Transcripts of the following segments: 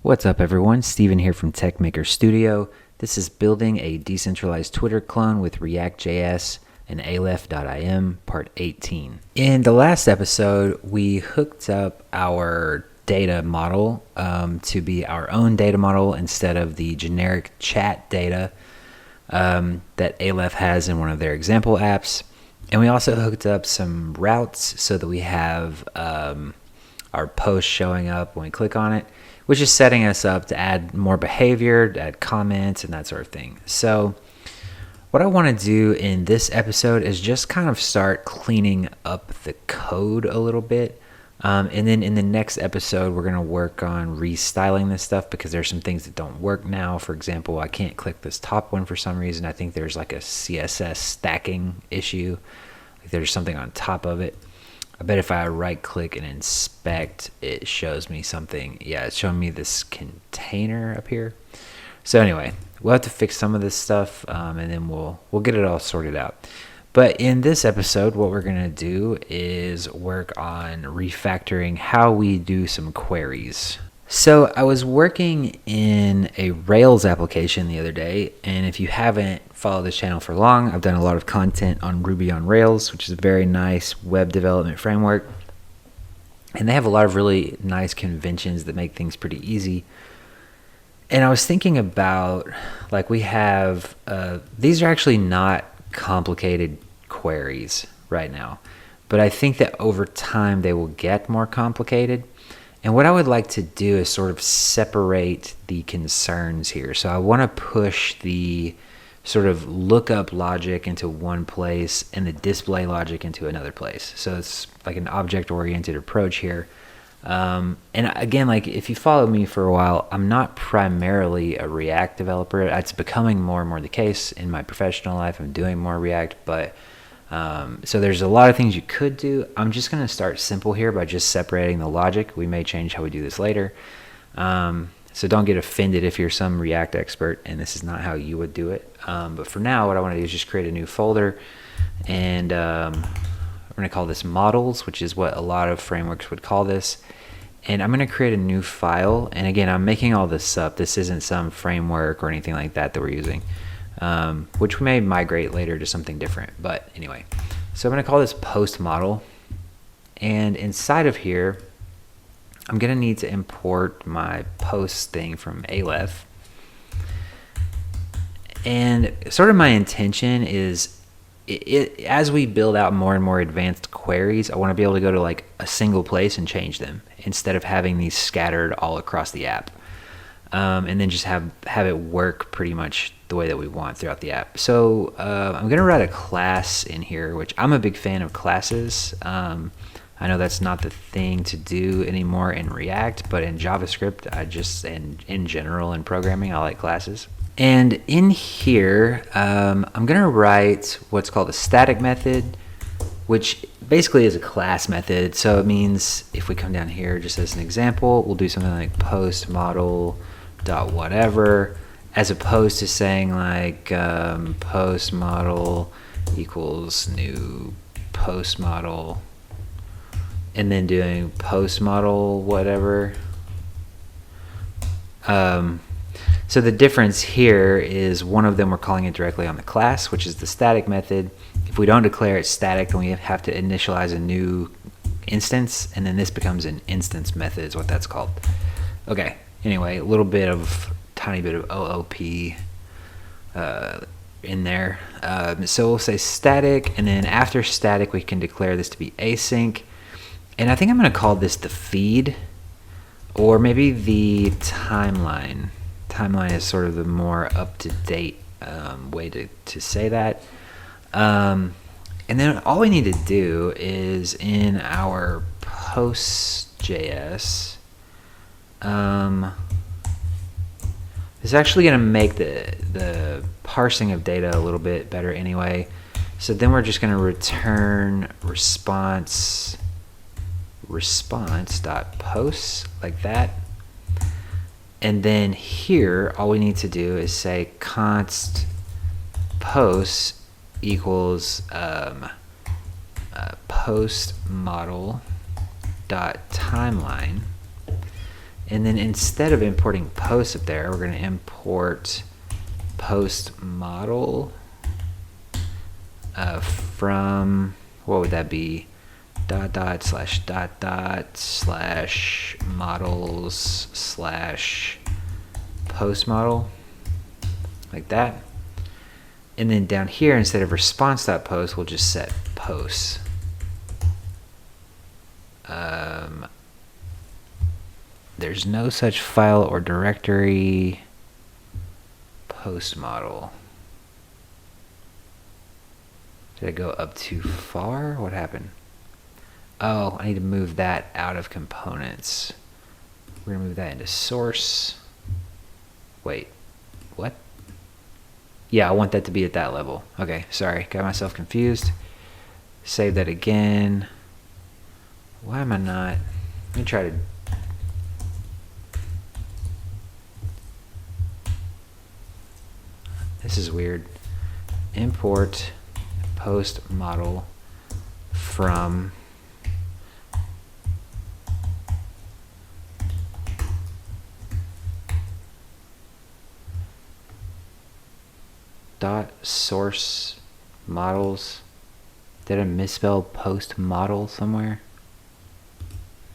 What's up everyone, Steven here from Techmaker Studio. This is building a decentralized Twitter clone with react.js and aleph.im part 18. In the last episode, we hooked up our data model to be our own data model instead of the generic chat data that Aleph has in one of their example apps. And we also hooked up some routes so that we have our post showing up when we click on it, which is setting us up to add more behavior, to add comments, and that sort of thing. So what I want to do in this episode is just kind of start cleaning up the code a little bit. And then in the next episode, we're going to work on restyling this stuff because there's some things that don't work now. For example, I can't click this top one for some reason. I think there's like a CSS stacking issue. Like there's something on top of it. I bet if I right click and inspect, it shows me something. Yeah, it's showing me this container up here. So anyway, we'll have to fix some of this stuff and then we'll get it all sorted out. But in this episode, what we're going to do is work on refactoring how we do some queries. So I was working in a Rails application the other day, and if you haven't followed this channel for long, I've done a lot of content on Ruby on Rails, which is a very nice web development framework. And they have a lot of really nice conventions that make things pretty easy. And I was thinking about, like, we have, these are actually not complicated queries right now, but I think that over time they will get more complicated. And what I would like to do is sort of separate the concerns here. So I want to push the sort of lookup logic into one place and the display logic into another place. So it's like an object-oriented approach here. And again, like if you follow me for a while, I'm not primarily a React developer. It's becoming more and more the case in my professional life. I'm doing more React, but so there's a lot of things you could do. I'm just going to start simple here by just separating the logic. We may change how we do this later. So don't get offended if you're some React expert and this is not how you would do it. But for now, what I want to do is just create a new folder, and we're going to call this models, which is what a lot of frameworks would call this. And I'm going to create a new file. And again, I'm making all this up. This isn't some framework or anything like that we're using, which we may migrate later to something different. But anyway, so I'm going to call this post model. And inside of here, I'm going to need to import my post thing from Aleph. And sort of my intention is, as we build out more and more advanced queries, I want to be able to go to like a single place and change them instead of having these scattered all across the app. And then just have it work pretty much the way that we want throughout the app. So I'm going to write a class in here, which I'm a big fan of classes. I know that's not the thing to do anymore in React, but in JavaScript, and in general in programming, I like classes. And in here, I'm going to write what's called a static method, which basically is a class method. So it means if we come down here, just as an example, we'll do something like post model dot whatever, as opposed to saying like post model equals new post model, and then doing post model whatever. So the difference here is one of them we're calling it directly on the class, which is the static method. If we don't declare it static, then we have to initialize a new instance, and then this becomes an instance method is what that's called. Okay, anyway, a little bit of, tiny bit of OOP in there. So we'll say static, and then after static we can declare this to be async. And I think I'm going to call this the feed, or maybe the timeline. Timeline is sort of the more up-to-date way to say that. And then all we need to do is in our post.js, it's actually going to make the parsing of data a little bit better anyway. So then we're just going to return response.post like that. And then here, all we need to do is say const post equals post model dot timeline, And then instead of importing post up there, we're going to import post model from, what would that be? Dot dot slash dot dot slash models slash post model, like that. And then down here, instead of response.post, we'll just set posts. There's no such file or directory. Post model. Did I go up too far? What happened? Oh, I need to move that out of components. We're gonna move that into source. Wait, what? Yeah, I want that to be at that level. Okay, sorry, got myself confused. Save that again. Why am I not? Let me try to. This is weird. Import post model from dot source models. Did I misspell post model somewhere?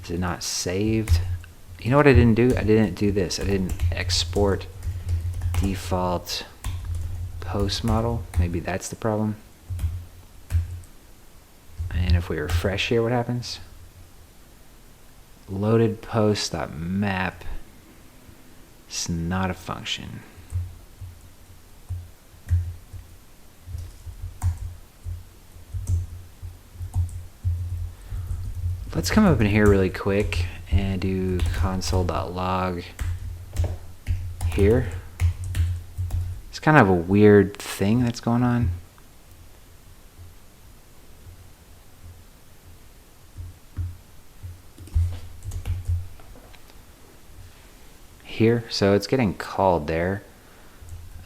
Is it not saved? You know what I didn't do? I didn't do this. I didn't export default post model. Maybe that's the problem. And if we refresh here, what happens? Loaded post.map. It's not a function. Let's come up in here really quick and do console.log here. It's kind of a weird thing that's going on. Here, so it's getting called there.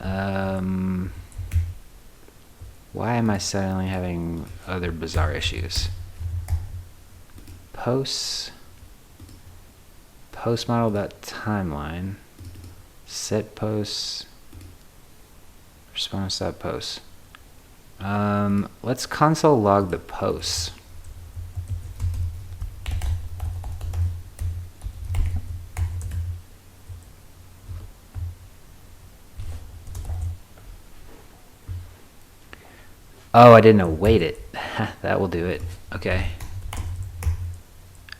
Why am I suddenly having other bizarre issues? Post model.timeline, set posts, response.post. Let's console log the posts. Oh, I didn't await it. That will do it. Okay.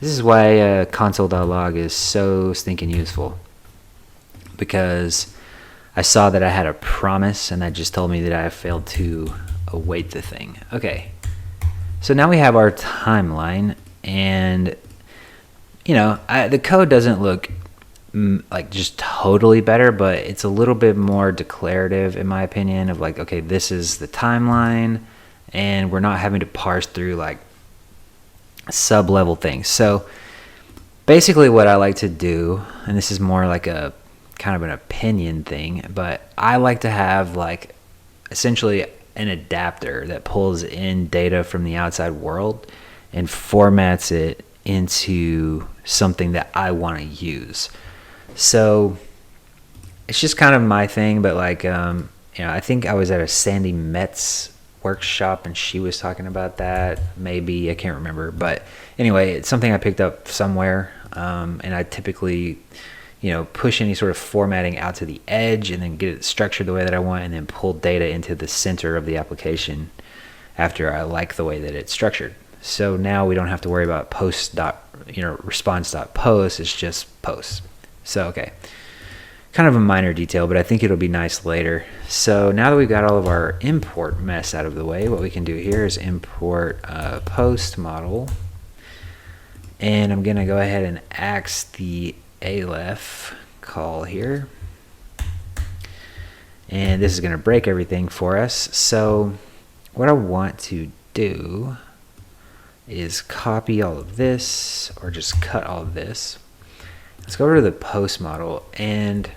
This is why console.log is so stinking useful, because I saw that I had a promise and that just told me that I failed to await the thing. Okay, so now we have our timeline, and you know, the code doesn't look like just totally better, but it's a little bit more declarative in my opinion of like, okay, this is the timeline, and we're not having to parse through like sub-level things. So basically what I like to do, and this is more like a kind of an opinion thing, but I like to have like essentially an adapter that pulls in data from the outside world and formats it into something that I want to use. So it's just kind of my thing, but like you know, I think I was at a Sandy Metz workshop and she was talking about that, maybe, I can't remember, but anyway, it's something I picked up somewhere, and I typically, you know, push any sort of formatting out to the edge and then get it structured the way that I want, and then pull data into the center of the application after I like the way that it's structured. So now we don't have to worry about response.post, it's just posts. So okay, kind of a minor detail, but I think it'll be nice later. So now that we've got all of our import mess out of the way, what we can do here is import post model, and I'm gonna go ahead and axe the aleph call here, and this is gonna break everything for us. So what I want to do is copy all of this, or just cut all of this. Let's go over to the post model, and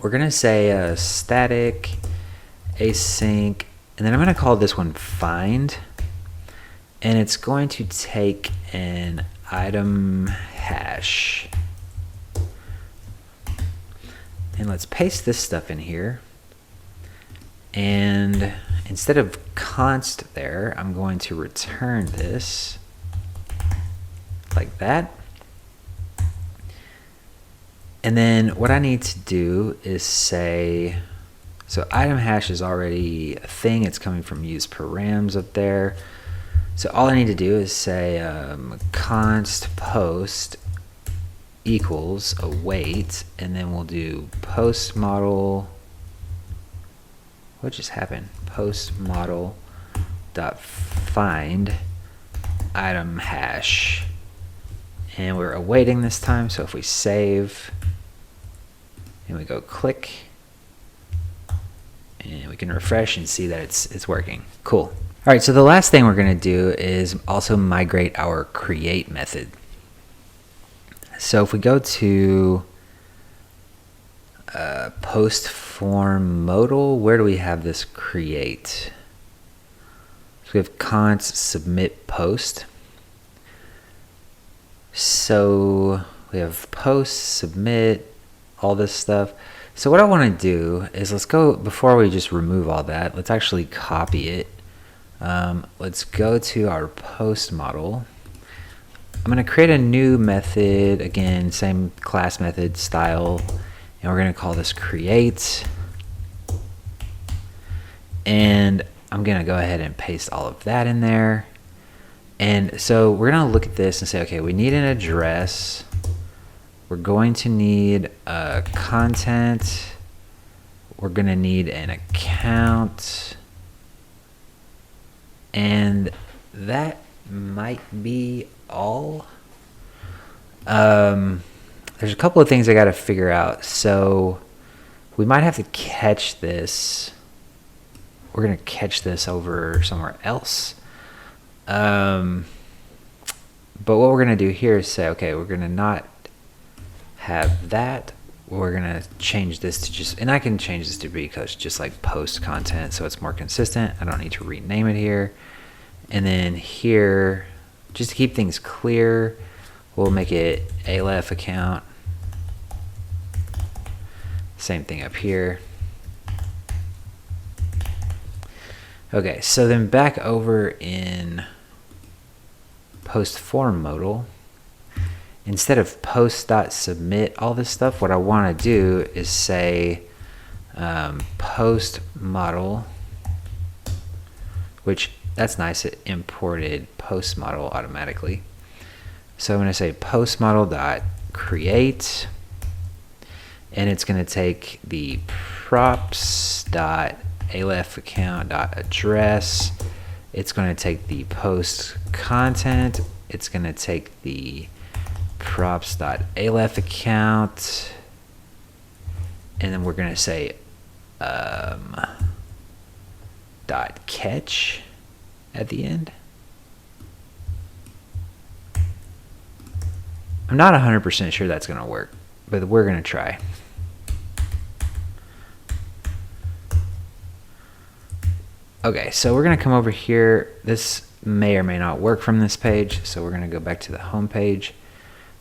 we're going to say static async, and then I'm going to call this one find, and it's going to take an item hash. And let's paste this stuff in here. And instead of const there, I'm going to return this like that. And then what I need to do is say, so item hash is already a thing. It's coming from use params up there. So all I need to do is say const post equals await, and then we'll do post model. What just happened? Post model dot find item hash, and we're awaiting this time. So if we save and we go click, and we can refresh and see that it's working. Cool. All right, so the last thing we're going to do is also migrate our create method. So if we go to post form modal, where do we have this create? So we have const submit post. So we have post, submit, all this stuff. So what I want to do is, let's go, before we just remove all that, let's actually copy it. Let's go to our post model. I'm going to create a new method, again, same class method style, and we're going to call this create. And I'm going to go ahead and paste all of that in there. And so we're going to look at this and say, okay, we need an address. We're going to need content. We're going to need an account. And that might be all. There's a couple of things I got to figure out. So we might have to catch this. We're going to catch this over somewhere else. But what we're going to do here is say, okay, we're going to not have that. We're going to change this to just, and I can change this to be just like post content so it's more consistent. I don't need to rename it here. And then here, just to keep things clear, we'll make it Aleph account. Same thing up here. Okay, so then back over in post form modal, instead of post.submit all this stuff, what I want to do is say post model, which that's nice, it imported post model automatically. So I'm going to say post model dot create, and it's going to take the props dot aleph account dot address. It's going to take the post content. It's going to take the props dot aleph account, and then we're going to say dot catch at the end. I'm not 100% sure that's going to work, but we're going to try. Okay, so we're going to come over here. This may or may not work from this page, so we're going to go back to the home page.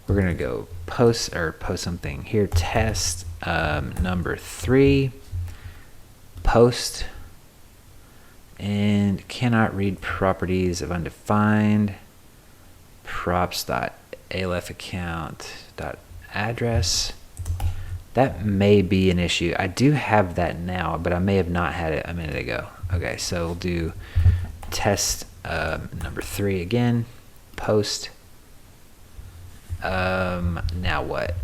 We're going to go post something here, test number 3, post, and cannot read properties of undefined, props.aleph account.address. That may be an issue. I do have that now, but I may have not had it a minute ago. Okay, so we'll do test number 3 again, post. Now what?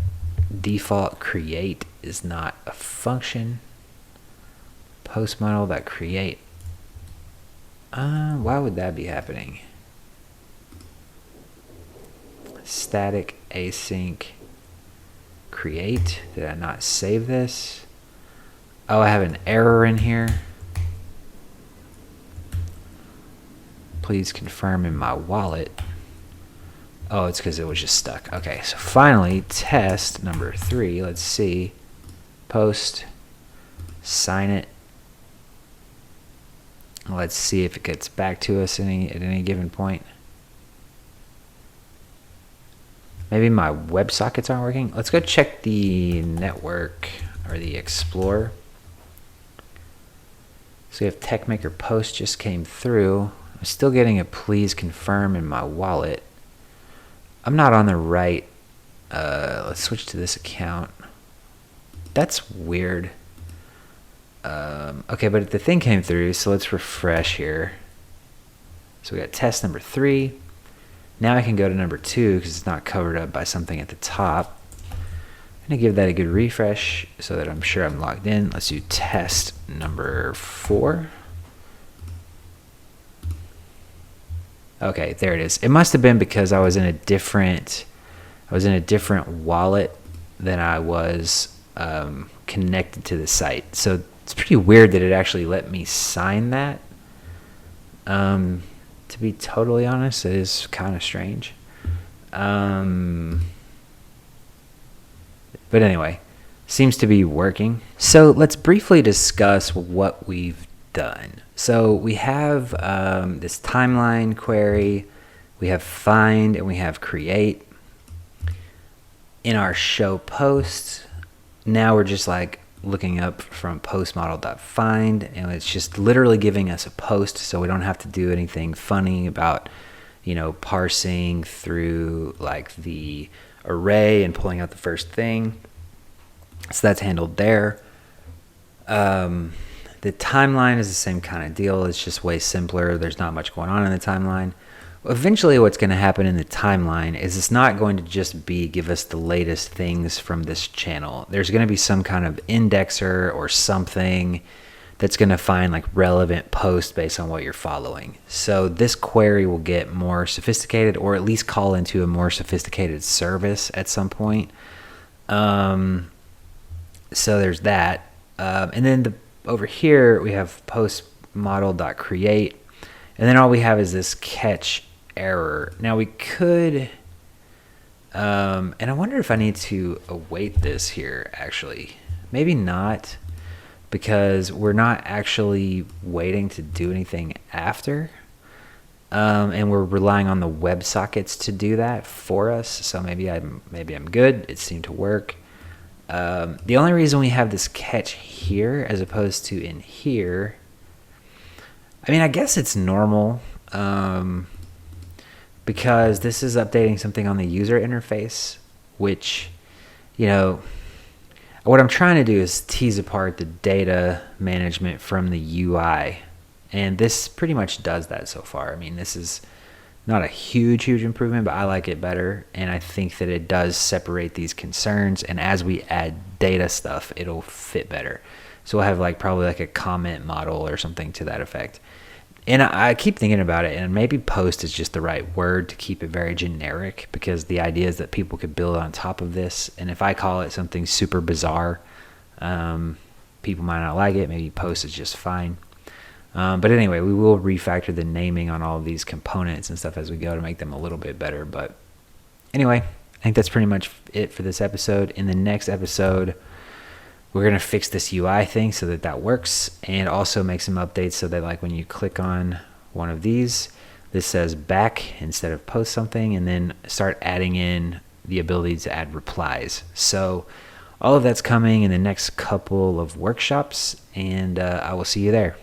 Default create is not a function. Post model that create. Why would that be happening? Static async create. Did I not save this? Oh, I have an error in here. Please confirm in my wallet. Oh, it's because it was just stuck. Okay, so finally, test number 3. Let's see. Post. Sign it. Let's see if it gets back to us at any given point. Maybe my WebSockets aren't working. Let's go check the network. or the Explorer. So we have Techmaker post just came through. I'm still getting a please confirm in my wallet. I'm not on the right. Let's switch to this account. That's weird. Okay, but the thing came through, so let's refresh here. So we got test number 3. Now I can go to number 2 because it's not covered up by something at the top. I'm going to give that a good refresh so that I'm sure I'm logged in. Let's do test number 4. Okay, there it is. It must have been because I was in a different wallet than I was connected to the site. So it's pretty weird that it actually let me sign that. To be totally honest, it is kind of strange. But anyway, seems to be working. So let's briefly discuss what we've done. So we have this timeline query, we have find, and we have create. In our show post, now we're just like looking up from post model.find, and it's just literally giving us a post, so we don't have to do anything funny about, parsing through like the array and pulling out the first thing. So that's handled there. The timeline is the same kind of deal. It's just way simpler. There's not much going on in the timeline. Eventually what's going to happen in the timeline is it's not going to just give us the latest things from this channel. There's going to be some kind of indexer or something that's going to find like relevant posts based on what you're following. So this query will get more sophisticated, or at least call into a more sophisticated service at some point. So there's that. And then over here we have post model.create, and then all we have is this catch error. Now we could, and I wonder if I need to await this here actually. Maybe not, because we're not actually waiting to do anything after. And we're relying on the WebSockets to do that for us. So maybe I'm good. It seemed to work. The only reason we have this catch here as opposed to in here, I guess it's normal, because this is updating something on the user interface, which, what I'm trying to do is tease apart the data management from the UI, and this pretty much does that so far. This is not a huge improvement, but I like it better, and I think that it does separate these concerns, and as we add data stuff, it'll fit better. So we'll have probably a comment model or something to that effect. And I keep thinking about it, and maybe post is just the right word to keep it very generic, because the idea is that people could build on top of this. And if I call it something super bizarre, people might not like it. Maybe post is just fine. But anyway, we will refactor the naming on all of these components and stuff as we go to make them a little bit better. But anyway, I think that's pretty much it for this episode. In the next episode, we're going to fix this UI thing so that works, and also make some updates so that when you click on one of these, this says back instead of post something, and then start adding in the ability to add replies. So all of that's coming in the next couple of workshops, and I will see you there.